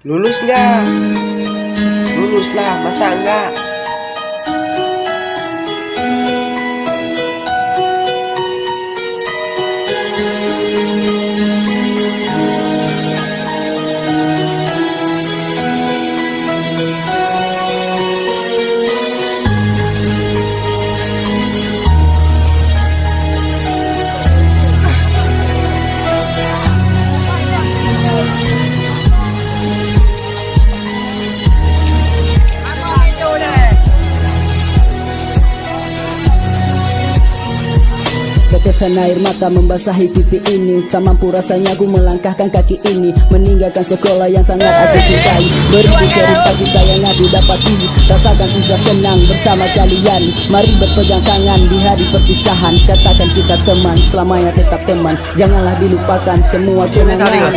Lulus nggak? Lulus lah, masa enggak? Tetesan air mata membasahi pipi ini. Tak mampu rasanya ku melangkahkan kaki ini, meninggalkan sekolah yang sangat aku cintai. Beribu cerita kisah yang aku dapati, rasakan susah senang bersama kalian. Mari berpegang tangan di hari perpisahan. Katakan kita teman, selamanya tetap teman. Janganlah dilupakan semua kenangan.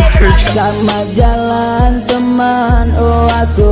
Sama jalan teman, oh aku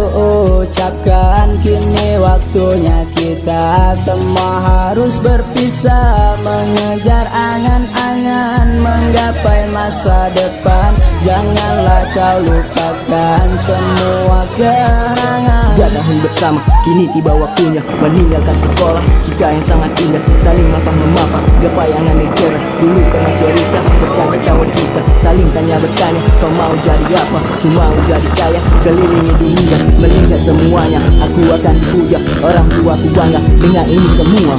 ucapkan. Kini waktunya kita semua harus berpisah, mengejar angan-angan, menggapai masa depan. Janganlah kau lupakan semua kenangan. Tahun bersama, kini tiba waktunya meninggalkan sekolah kita yang sangat indah. Saling mapah-memapah, gapai angan yang cerah. Dulu pernah cerita, bercanda kawan kita, saling tanya bertanya, kau mau jadi apa? Ku mau jadi kaya, kelilingi dunia, melihat semuanya. Aku akan dipuja, orang tua ku bangga dengan ini semua.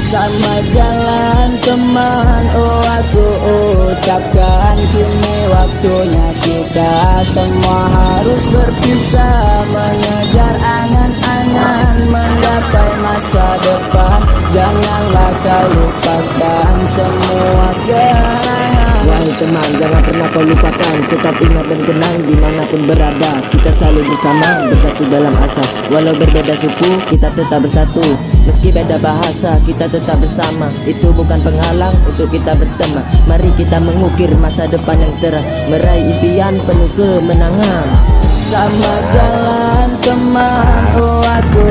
Sama jalan teman, oh aku ucapkan. Kini waktunya kita semua harus berpisah, mengejar angan-angan, menggapai masa depan. Janganlah kau lupakan semua kenangan. Wahai teman, jangan pernah kau lupakan. Tetap ingat dan kenang dimanapun berada. Kita selalu bersama, bersatu dalam asa. Walau berbeda suku, kita tetap bersatu. Meski beda bahasa, kita tetap bersama. Itu bukan penghalang untuk kita berteman. Mari kita mengukir masa depan yang cerah, meraih impian penuh kemenangan. Sama jalan teman, oh aku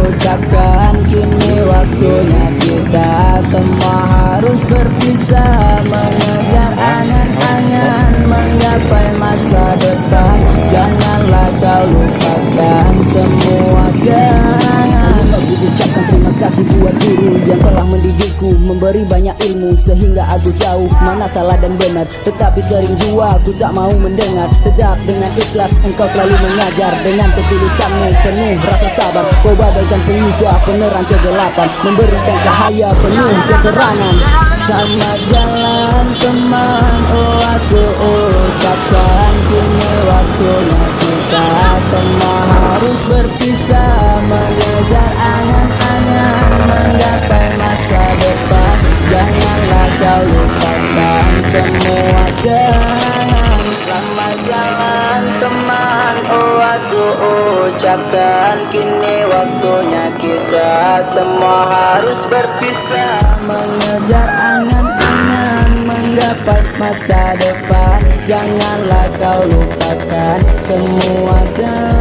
ucapkan. Kini waktunya kita semua harus berpisah, mengejar angan-angan, menggapai masa depan. Janganlah kau lupakan semua kenangan. Aku ucapkan terima kasih buat guru yang telah mendidikku, memberi banyak ilmu sehingga aku tahu mana salah dan benar. Tetapi sering jua aku tak mau mendengar. Tetap dengan ikhlas engkau selalu mengajar, dengan ketulusanmu penuh rasa sabar. Kau bagaikan penghijau penerang kegelapan, memberikan cahaya penuh keterangan. Sama jalan teman, oh aku ucapkan. Kini waktunya kita semua harus berpisah, mengejar angan-angan, menggapai masa depan. Janganlah kau lupakan semua kenangan. Sama jalan teman, oh aku ucapkan. Kini waktunya kita semua harus berpisah, mengejar angan-angan, menggapai masa depan. Janganlah kau lupakan semua kenangan.